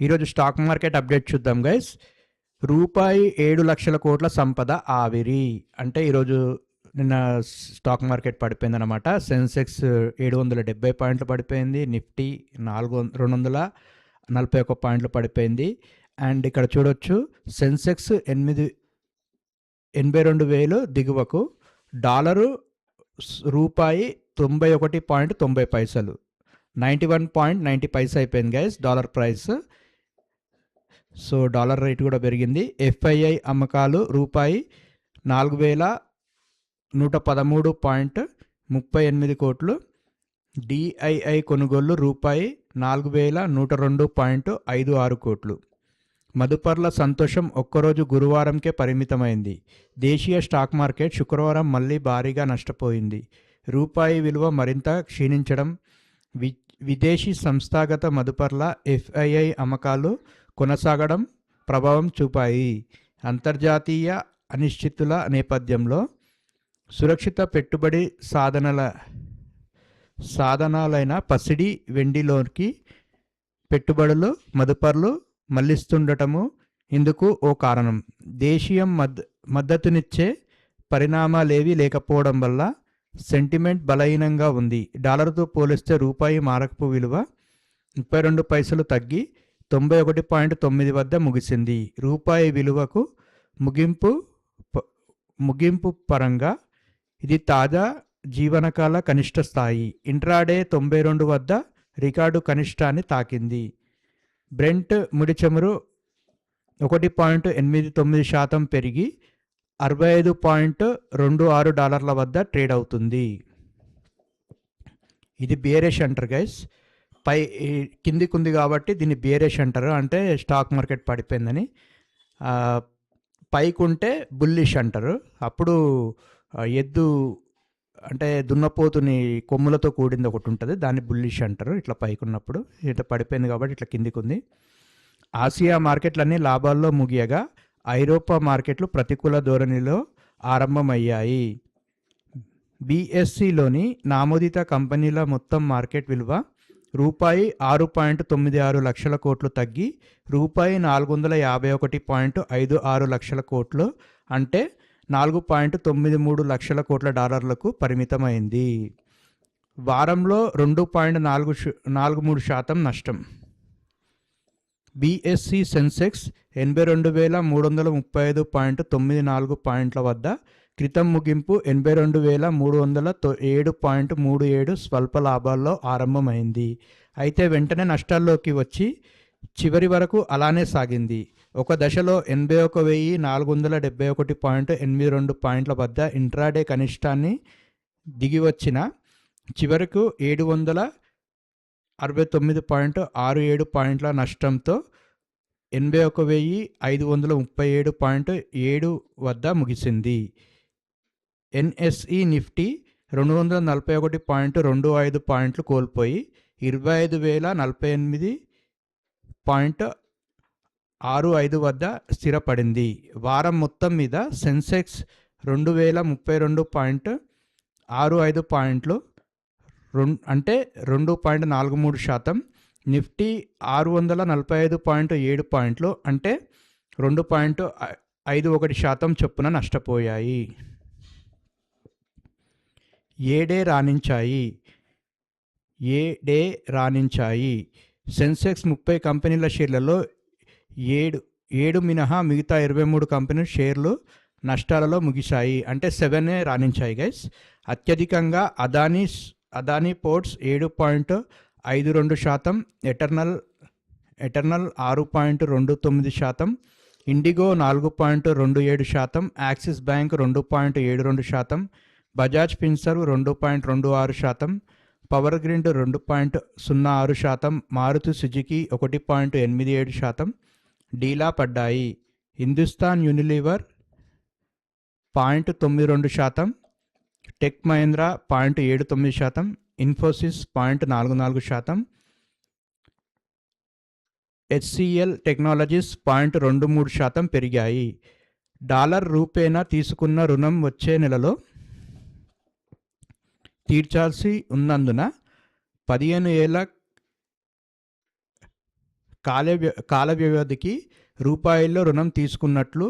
ఈరోజు stock market update చూద్దాం guys. రూపాయి 7,00,000 కోట్ల సంపద ఆవిరి. అంటే ఈరోజు నిన్న స్టాక్ మార్కెట్ పడిపోయిందనమాట. సెన్సెక్స్ 770 పాయింట్లు పడిపోయింది. నిఫ్టీ 241 పాయింట్లు పడిపోయింది. అండ్ ఇక్కడ చూడొచ్చు సెన్సెక్స్ 82,000 దిగువకు, డాలరు రూపాయి 91.90 91.90 పైసా అయిపోయింది guys dollar price. So dollar rate కూడా పెరిగింది. ఎఫ్ఐఐ అమ్మకాలు రూపాయి 4,113.38 కోట్లు. డిఐఐ కొనుగోళ్లు రూపాయి 4,102.56 కోట్లు. మదుపర్ల సంతోషం ఒక్కరోజు గురువారంకే పరిమితమైంది. దేశీయ స్టాక్ మార్కెట్ శుక్రవారం మళ్ళీ భారీగా నష్టపోయింది. రూపాయి విలువ మరింత క్షీణించడం, విదేశీ సంస్థాగత మదుపర్ల ఎఫ్ఐఐ అమ్మకాలు కొనసాగడం ప్రభావం చూపాయి. అంతర్జాతీయ అనిశ్చితుల నేపథ్యంలో సురక్షిత పెట్టుబడి సాధనాలైన పసిడి, వెండిలోకి పెట్టుబడులు మదుపర్లు మళ్లిస్తుండటము ఇందుకు ఓ కారణం. దేశీయం మద్దతునిచ్చే పరిణామాలేవీ లేకపోవడం వల్ల సెంటిమెంట్ బలహీనంగా ఉంది. డాలర్తో పోలిస్తే రూపాయి మారకపు విలువ 32 పైసలు తగ్గి 91.9 వద్ద ముగిసింది. రూపాయి విలువకు ముగింపు పరంగా ఇది తాజా జీవనకాల కనిష్ట స్థాయి. ఇంట్రాడే 92 వద్ద రికార్డు కనిష్టాన్ని తాకింది. బ్రెంట్ ముడి చమురు 1.89% పెరిగి $65.26 వద్ద ట్రేడ్ అవుతుంది. ఇది బేరిష్ అంటారు గైస్. కిందికి ఉంది కాబట్టి దీన్ని బేరిష్ అంటారు, అంటే స్టాక్ మార్కెట్ పడిపోయిందని. పైకి ఉంటే బుల్లిష్ అంటారు. అప్పుడు ఎద్దు అంటే దున్నపోతుని కొమ్ములతో కూడింది ఒకటి ఉంటుంది, దాన్ని బుల్లిష్ అంటారు. ఇట్లా పైకి ఉన్నప్పుడు ఇట్లా పడిపోయింది కాబట్టి ఇట్లా కిందికి ఉంది. ఆసియా మార్కెట్లన్నీ లాభాల్లో ముగియగా ఐరోపా మార్కెట్లు ప్రతికూల ధోరణిలో ఆరంభమయ్యాయి. బిఎస్సిలోని నామోదిత కంపెనీల మొత్తం మార్కెట్ విలువ రూపాయి 6.96 లక్షల కోట్లు తగ్గి రూపాయి 451.56 లక్షల కోట్లు, అంటే 4.93 లక్షల కోట్ల డాలర్లకు పరిమితమైంది. వారంలో 2.43% నష్టం. బిఎస్సి సెన్సెక్స్ 82,335.94 పాయింట్ల వద్ద క్రితం ముగింపు 82,307.37 స్వల్ప లాభాల్లో ఆరంభమైంది. అయితే వెంటనే నష్టాల్లోకి వచ్చి చివరి వరకు అలానే సాగింది. ఒక దశలో 81,471.82 పాయింట్ల వద్ద ఇంట్రాడే కనిష్టాన్ని దిగివచ్చిన చివరకు 769.67 పాయింట్ల నష్టంతో 81,537.7 వద్ద ముగిసింది. ఎన్ఎస్ఈ నిఫ్టీ 241.25 పాయింట్లు కోల్పోయి 25,048.65 వద్ద స్థిరపడింది. వారం మొత్తం మీద సెన్సెక్స్ 2,032.65 పాయింట్లు అంటే 2.43%, నిఫ్టీ 645.7 పాయింట్లు అంటే 2.51% చొప్పున నష్టపోయాయి. ఏడే రాణించాయి. సెన్సెక్స్ 30 కంపెనీల షేర్లలో 7 మినహా మిగతా 23 కంపెనీల షేర్లు నష్టాలలో ముగిశాయి. అంటే 7 రాణించాయి గైస్. అత్యధికంగా అదానీ పోర్ట్స్ 7.52%, ఎటర్నల్ 6.29%, ఇండిగో 4.27%, యాక్సిస్ బ్యాంక్ 2.72%, బజాజ్ ఫిన్సర్వ్ 2.26%, పవర్ గ్రిడ్ 2.06%, మారుతి సుజుకి 1.87% డీలా పడ్డాయి. హిందుస్థాన్ యూనిలీవర్ 0.92%, టెక్ మహీంద్రా 0.79%, ఇన్ఫోసిస్ 0.44%, హెచ్సిఎల్ టెక్నాలజీస్ 0.23% పెరిగాయి. డాలర్ రూపేణా తీసుకున్న రుణం వచ్చే నెలలో తీర్చాల్సి ఉన్నందున 15 ఏళ్ల కాల వ్యవధికి రూపాయల్లో రుణం తీసుకున్నట్లు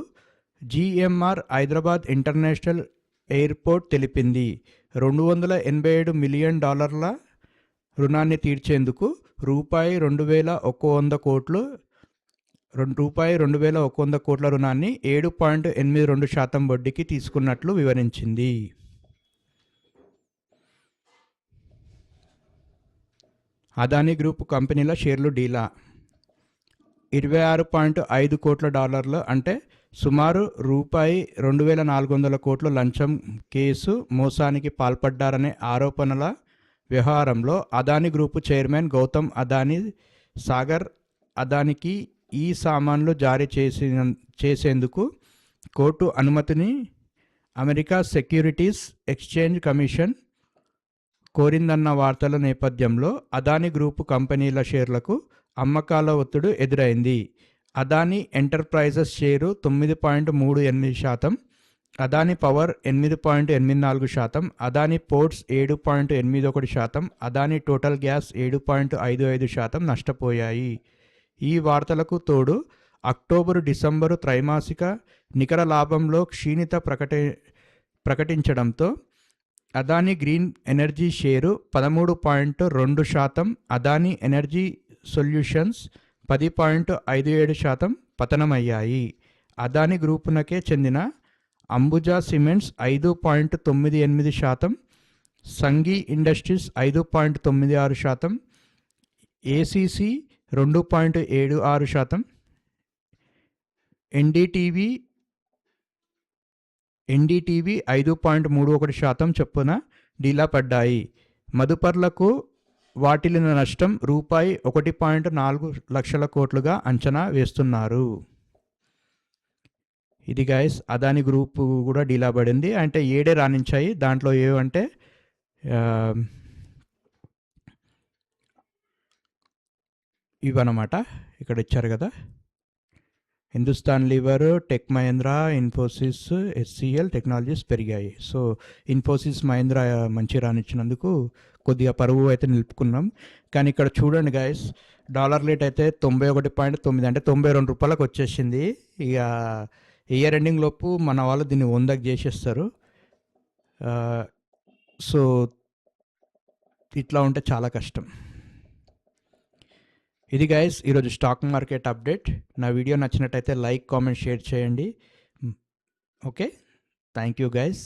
జిఎంఆర్ హైదరాబాద్ ఇంటర్నేషనల్ ఎయిర్పోర్ట్ తెలిపింది. $287 మిలియన్ రుణాన్ని తీర్చేందుకు రూపాయి 2,100 కోట్లు రూపాయి 2,100 కోట్ల రుణాన్ని 7.82% వడ్డీకి తీసుకున్నట్లు వివరించింది. అదానీ గ్రూప్ కంపెనీల షేర్లు డీలా. $26.5 కోట్ల అంటే సుమారు రూపాయి 2,400 కోట్ల లంచం కేసు మోసానికి పాల్పడ్డారనే ఆరోపణల వ్యవహారంలో అదానీ గ్రూపు చైర్మన్ గౌతమ్ అదానీ సాగర్ అదానీకి ఈ సామాన్లు జారీ చేసేందుకు కోర్టు అనుమతిని అమెరికా సెక్యూరిటీస్ ఎక్స్చేంజ్ కమిషన్ కోరిందన్న వార్తల నేపథ్యంలో అదానీ గ్రూపు కంపెనీల షేర్లకు అమ్మకాల ఒత్తిడి ఎదురైంది. Adani enterprises share 9.38%, Adani power 8.84%, Adani ports 7.81%, Adani total gas 7.55% నష్టపోయాయి. ఈ వార్తలకు తోడు అక్టోబరు-డిసెంబరు త్రైమాసిక నికర లాభంలో క్షీణత ప్రకటించడంతో Adani green energy share 13.2%, Adani energy solutions 10.57% పతనమయ్యాయి. అదానీ గ్రూపునకే చెందిన Ambuja cements 5.98%, Sanghi industries 5.96%, ACC 2.76%, NDTV 5.31% చొప్పున డీలా పడ్డాయి. మదుపర్లకు వాటిల్లిన నష్టం రూపాయి 1.4 లక్షల కోట్లుగా అంచనా వేస్తున్నారు. ఇది గైస్ అదానీ గ్రూప్ కూడా డీలా పడింది. అంటే 7 రాణించాయి. దాంట్లో ఏవంటే ఇవన్నమాట ఇక్కడ ఇచ్చారు కదా, హిందుస్థాన్ లివర్, టెక్ మహేంద్ర, ఇన్ఫోసిస్, హెచ్సిఎల్ టెక్నాలజీస్ పెరిగాయి. సో ఇన్ఫోసిస్ మహేంద్ర మంచి రానిచ్చినందుకు కొద్దిగా పరువు అయితే నిలుపుకున్నాం. కానీ ఇక్కడ చూడండి గైస్, డాలర్ రేట్ అయితే 91.9 అంటే 92 రూపాయలకు వచ్చేసింది. ఇక ఇయర్ ఎండింగ్ లోపు మన వాళ్ళు దీన్ని 100కి చేసేస్తారు. సో ఇట్లా ఉంటే చాలా కష్టం. ఇది గైస్ ఈరోజు స్టాక్ మార్కెట్ అప్డేట్. నా వీడియో నచ్చినట్టయితే లైక్, కామెంట్, షేర్ చేయండి. Okay, thank you guys.